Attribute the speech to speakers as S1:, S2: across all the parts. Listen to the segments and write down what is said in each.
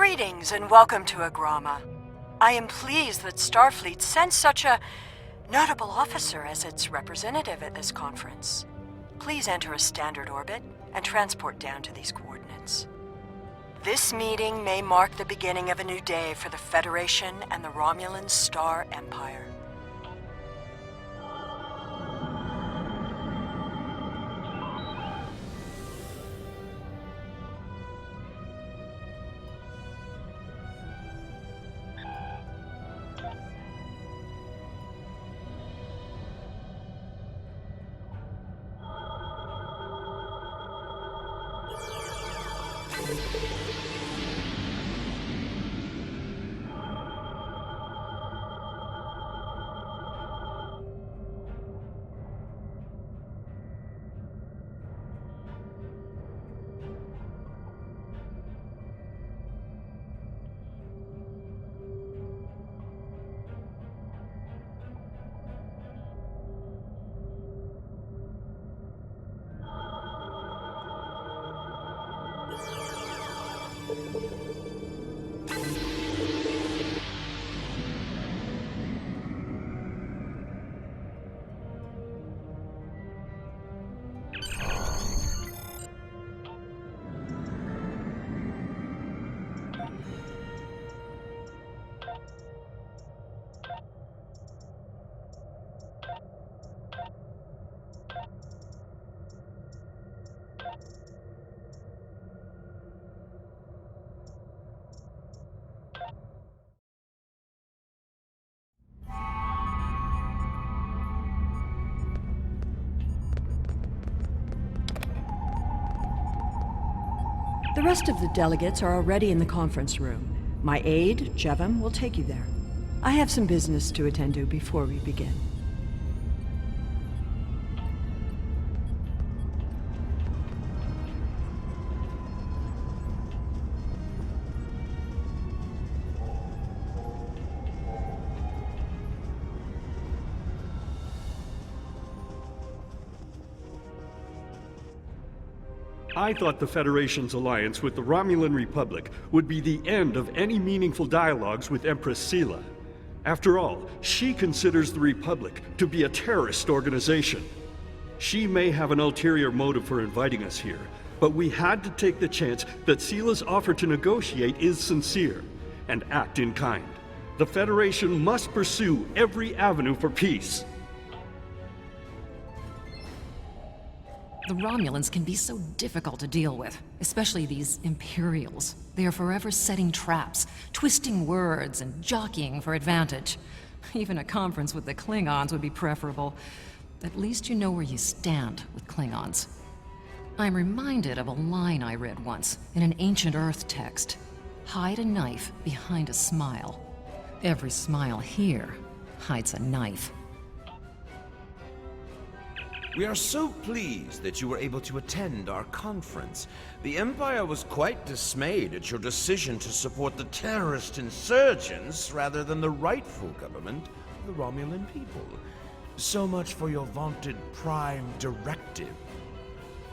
S1: Greetings and welcome to Agrama. I am pleased that Starfleet sent such a notable officer as its representative at this conference. Please enter a standard orbit and transport down to these coordinates. This meeting may mark the beginning of a new day for the Federation and the Romulan Star Empire. The rest of the delegates are already in the conference room. My aide, Jevem, will take you there. I have some business to attend to before we begin.
S2: I thought the Federation's alliance with the Romulan Republic would be the end of any meaningful dialogues with Empress Sela. After all, she considers the Republic to be a terrorist organization. She may have an ulterior motive for inviting us here, but we had to take the chance that Sela's offer to negotiate is sincere, and act in kind. The Federation must pursue every avenue for peace.
S3: The Romulans can be so difficult to deal with, especially these Imperials. They are forever setting traps, twisting words, and jockeying for advantage. Even a conference with the Klingons would be preferable. At least you know where you stand with Klingons. I'm reminded of a line I read once in an ancient Earth text. Hide a knife behind a smile. Every smile here hides a knife.
S4: We are so pleased that you were able to attend our conference. The Empire was quite dismayed at your decision to support the terrorist insurgents rather than the rightful government of the Romulan people. So much for your vaunted Prime Directive.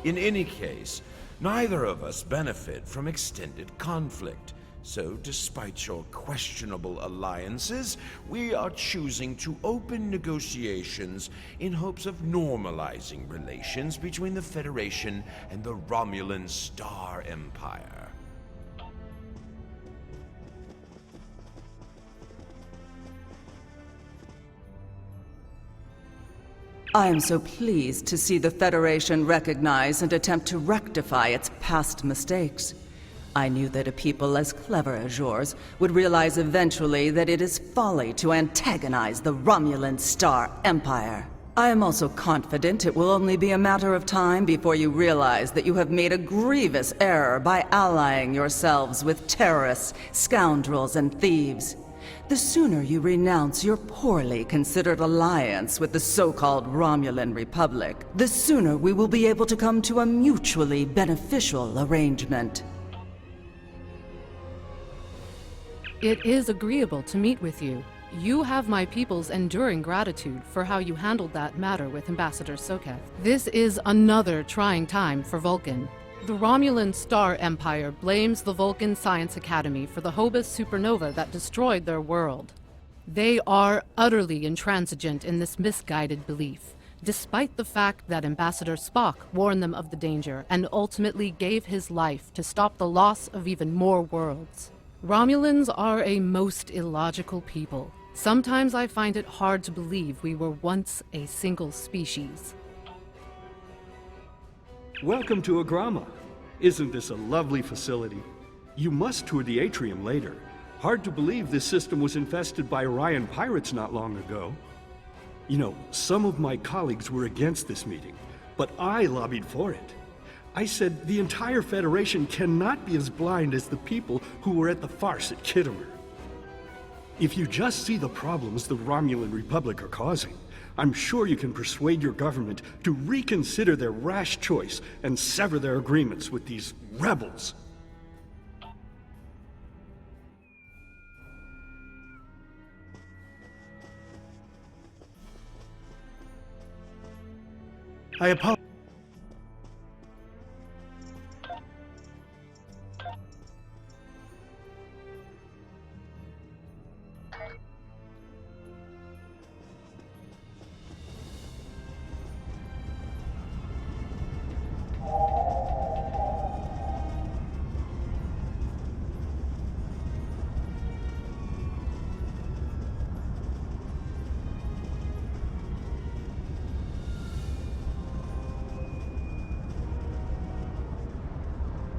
S4: In any case, neither of us benefit from extended conflict. So, despite your questionable alliances, we are choosing to open negotiations in hopes of normalizing relations between the Federation and the Romulan Star Empire.
S5: I am so pleased to see the Federation recognize and attempt to rectify its past mistakes. I knew that a people as clever as yours would realize eventually that it is folly to antagonize the Romulan Star Empire. I am also confident it will only be a matter of time before you realize that you have made a grievous error by allying yourselves with terrorists, scoundrels, and thieves. The sooner you renounce your poorly considered alliance with the so-called Romulan Republic, the sooner we will be able to come to a mutually beneficial arrangement.
S6: It is agreeable to meet with you. You have my people's enduring gratitude for how you handled that matter with Ambassador Soketh. This is another trying time for Vulcan. The Romulan Star Empire blames the Vulcan Science Academy for the Hobus supernova that destroyed their world. They are utterly intransigent in this misguided belief, despite the fact that Ambassador Spock warned them of the danger and ultimately gave his life to stop the loss of even more worlds. Romulans are a most illogical people. Sometimes I find it hard to believe we were once a single species.
S2: Welcome to Agrama. Isn't this a lovely facility? You must tour the atrium later. Hard to believe this system was infested by Orion pirates not long ago. You know, some of my colleagues were against this meeting, but I lobbied for it. I said the entire Federation cannot be as blind as the people who were at the farce at Kittimer. If you just see the problems the Romulan Republic are causing, I'm sure you can persuade your government to reconsider their rash choice and sever their agreements with these rebels.
S7: I apologize.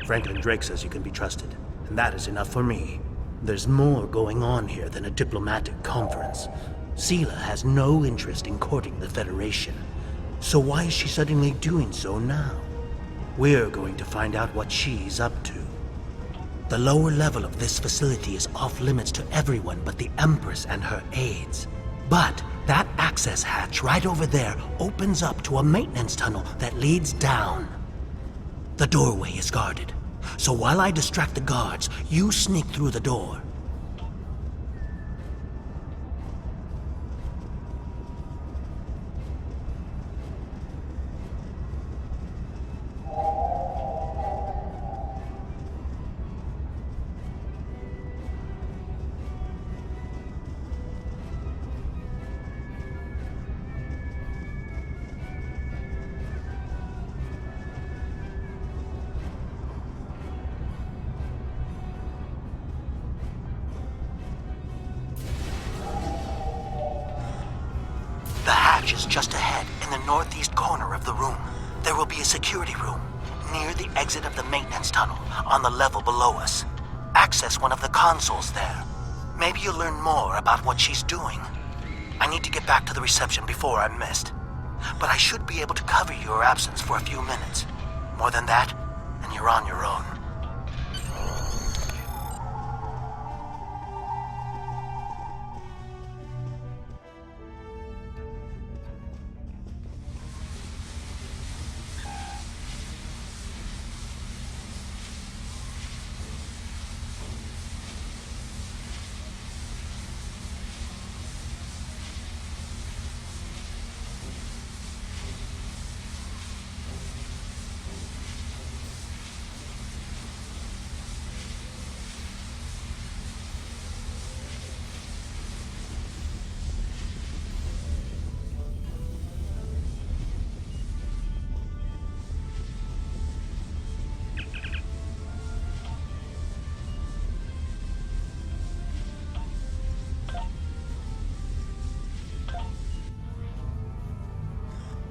S7: Franklin Drake says you can be trusted, and that is enough for me. There's more going on here than a diplomatic conference. Sela has no interest in courting the Federation, so why is she suddenly doing so now? We're going to find out what she's up to. The lower level of this facility is off limits to everyone but the Empress and her aides. But that access hatch right over there opens up to a maintenance tunnel that leads down. The doorway is guarded, so while I distract the guards, you sneak through the door. The hatch is just ahead in the northeast corner of the room. There will be a security room near the exit of the maintenance tunnel on the level below us. Access one of the consoles there. Maybe you'll learn more about what she's doing. I need to get back to the reception before I'm missed. But I should be able to cover your absence for a few minutes. More than that, and you're on your own.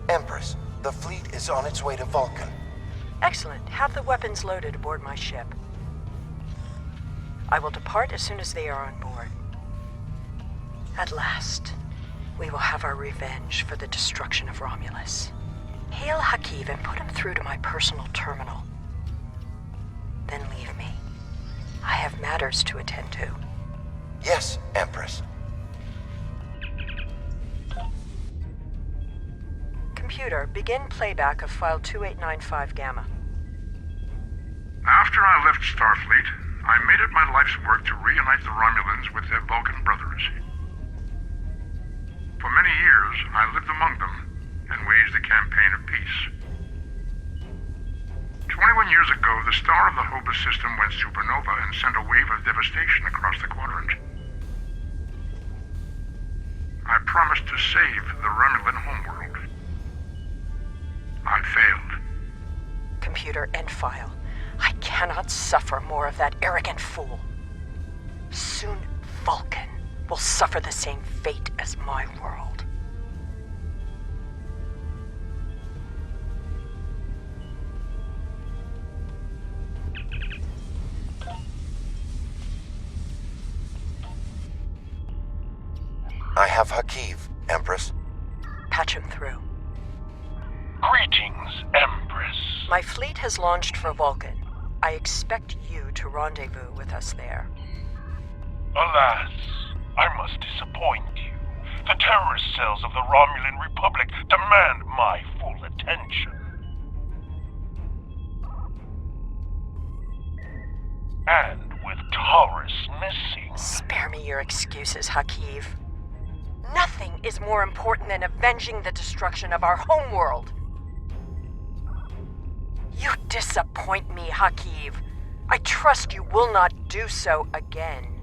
S8: Empress, the fleet is on its way to Vulcan.
S1: Excellent. Have the weapons loaded aboard my ship. I will depart as soon as they are on board. At last, we will have our revenge for the destruction of Romulus. Hail Hakiv and put him through to my personal terminal. Then leave me. I have matters to attend to.
S8: Yes, Empress.
S1: Computer, begin playback of file 2895 Gamma.
S9: After I left Starfleet, I made it my life's work to reunite the Romulans with their Vulcan brothers. For many years, I lived among them and waged a campaign of peace. 21 21 years ago, the star of the Hobus system went supernova and sent a wave of devastation across the quadrant. I promised to save the Romulan homeworld. I failed.
S1: Computer end file. I cannot suffer more of that arrogant fool. Soon Vulcan will suffer the same fate as my world.
S8: I have Hakiv, Empress.
S1: Patch him through.
S10: Greetings, Empress.
S1: My fleet has launched for Vulcan. I expect you to rendezvous with us there.
S10: Alas, I must disappoint you. The terrorist cells of the Romulan Republic demand my full attention. And with Taurus missing...
S1: Spare me your excuses, Hakiv. Nothing is more important than avenging the destruction of our homeworld. You disappoint me, Hakiv. I trust you will not do so again.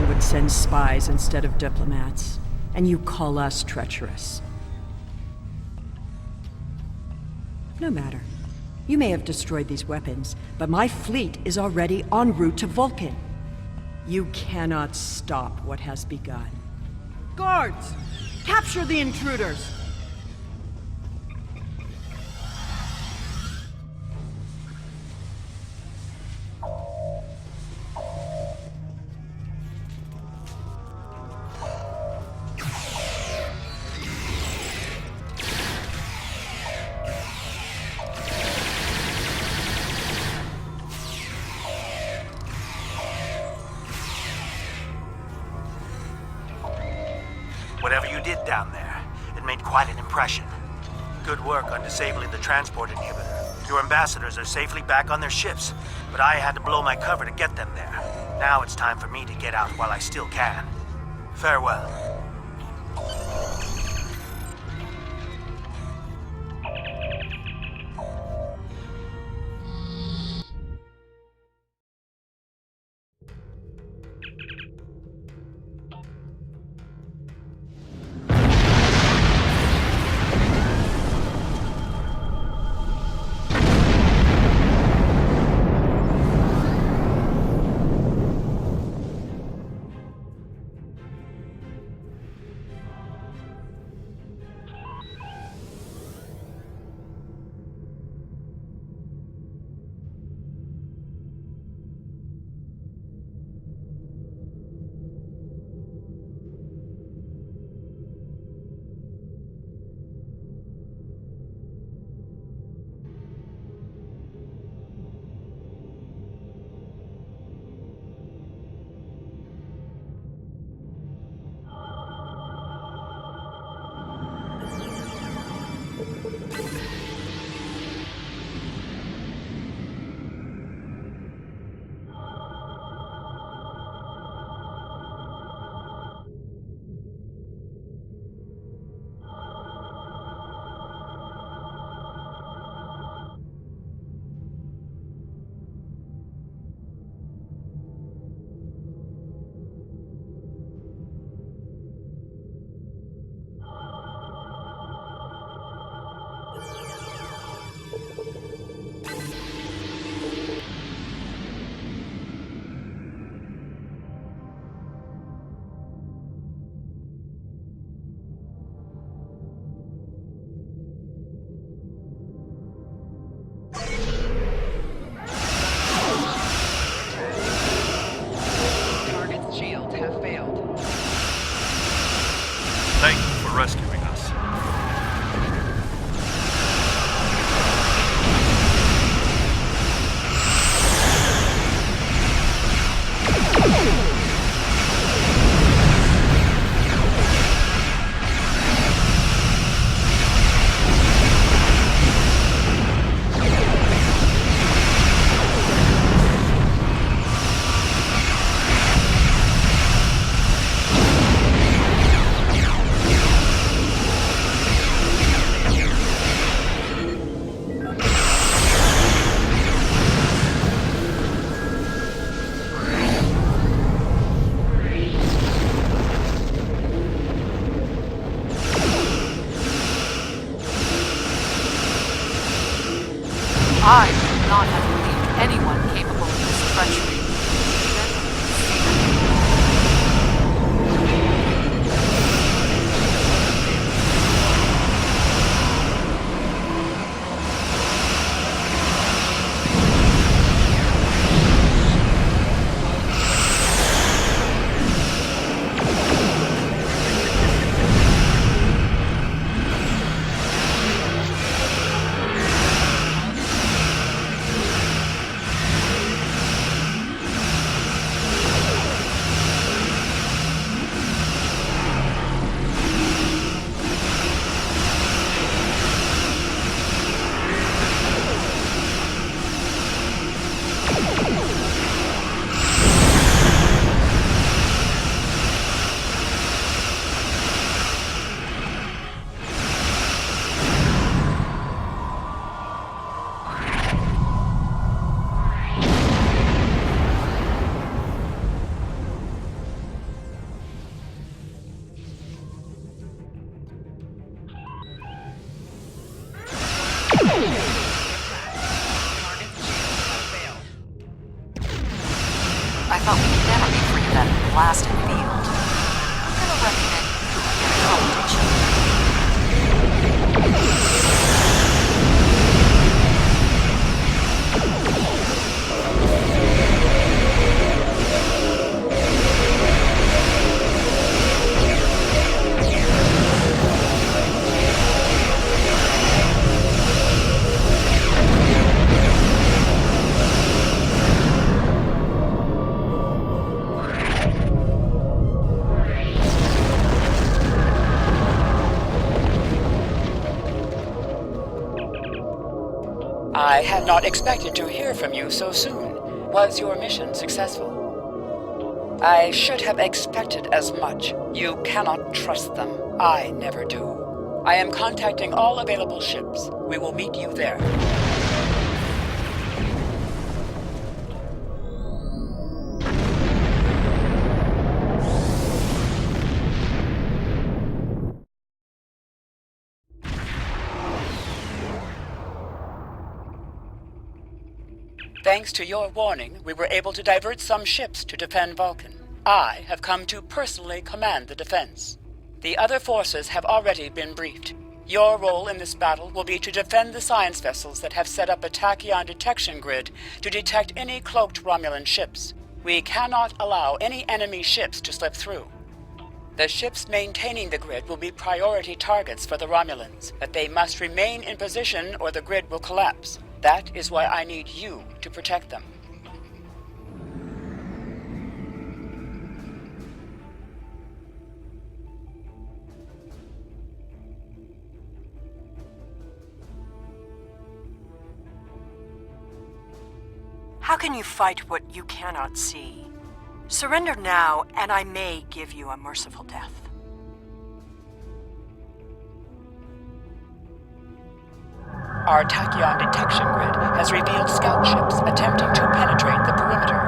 S1: Would send spies instead of diplomats, and you call us treacherous. No matter. You may have destroyed these weapons, but my fleet is already en route to Vulcan. You cannot stop what has begun. Guards! Capture the intruders!
S7: Whatever you did down there, it made quite an impression. Good work on disabling the transport inhibitor. Your ambassadors are safely back on their ships, but I had to blow my cover to get them there. Now it's time for me to get out while I still can. Farewell.
S1: Target's shields have failed.
S2: Thank you for rescuing us.
S3: I would not have believed anyone capable of this treachery. I thought we could never be free of that blasted field. I'm gonna recommend you get a competition.
S11: I had not expected to hear from you so soon. Was your mission successful? I should have expected as much. You cannot trust them. I never do. I am contacting all available ships. We will meet you there. Thanks to your warning, we were able to divert some ships to defend Vulcan. I have come to personally command the defense. The other forces have already been briefed. Your role in this battle will be to defend the science vessels that have set up a tachyon detection grid to detect any cloaked Romulan ships. We cannot allow any enemy ships to slip through. The ships maintaining the grid will be priority targets for the Romulans, but they must remain in position or the grid will collapse. That is why I need you to protect them.
S1: How can you fight what you cannot see? Surrender now, and I may give you a merciful death.
S11: Our tachyon detection grid has revealed scout ships attempting to penetrate the perimeter.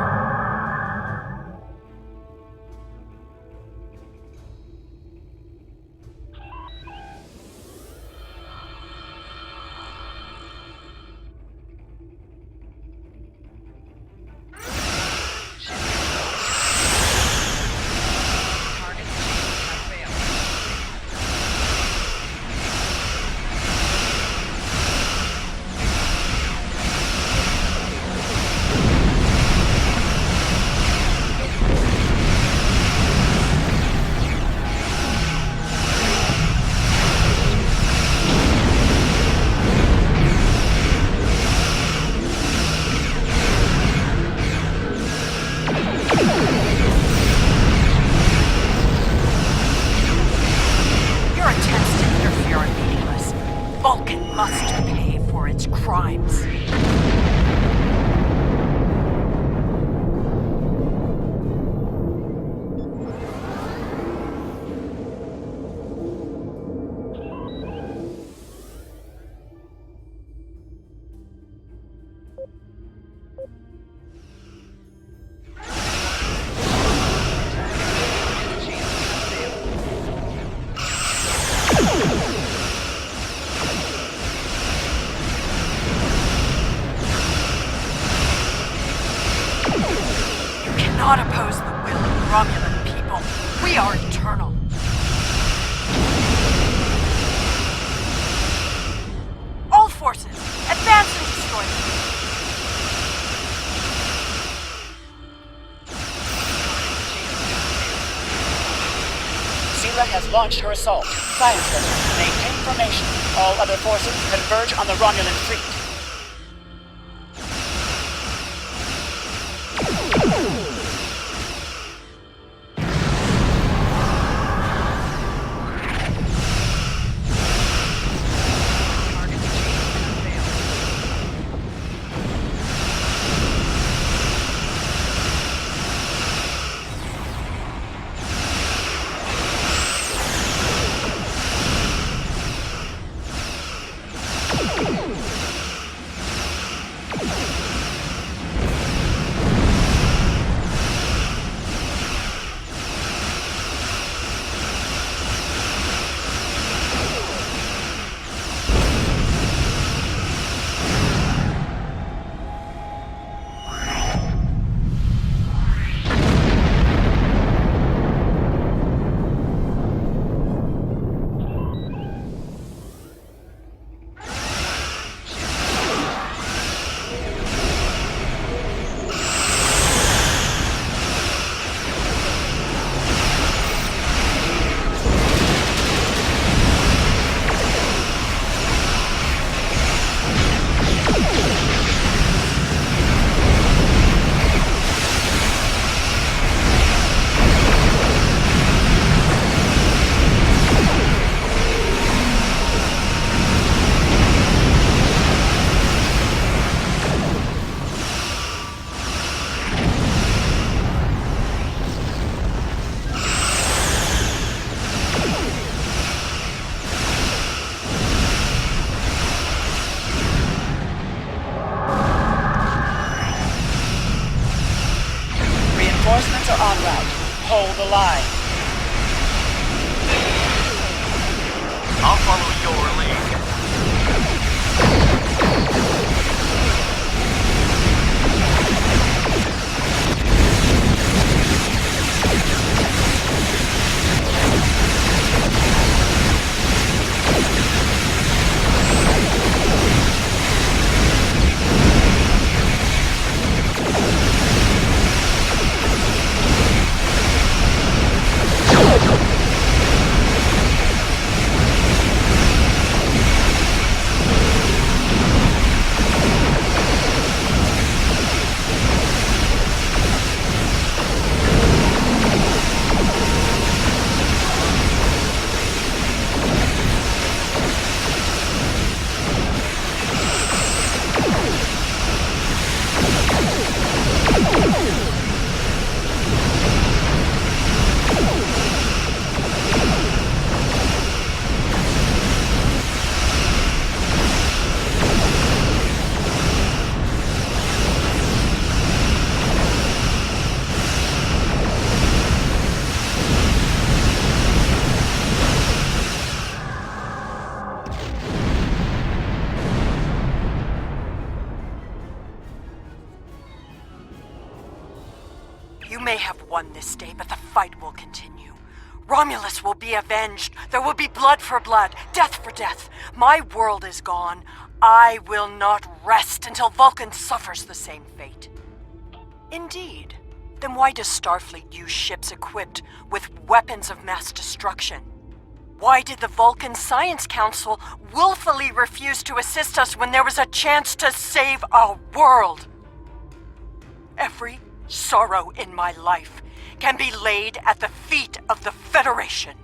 S1: Crimes. Not oppose the will of the Romulan people. We are eternal. All forces, advance and destroy them.
S11: Sela has launched her assault. Science vessels maintain formation. All other forces converge on the Romulan fleet. Reinforcements are en route. Hold the line.
S10: I'll follow your lead.
S1: may have won this day, but the fight will continue. Romulus will be avenged. There will be blood for blood, death for death. My world is gone. I will not rest until Vulcan suffers the same fate. Indeed. Then why does Starfleet use ships equipped with weapons of mass destruction? Why did the Vulcan Science Council willfully refuse to assist us when there was a chance to save our world? Every sorrow in my life can be laid at the feet of the Federation.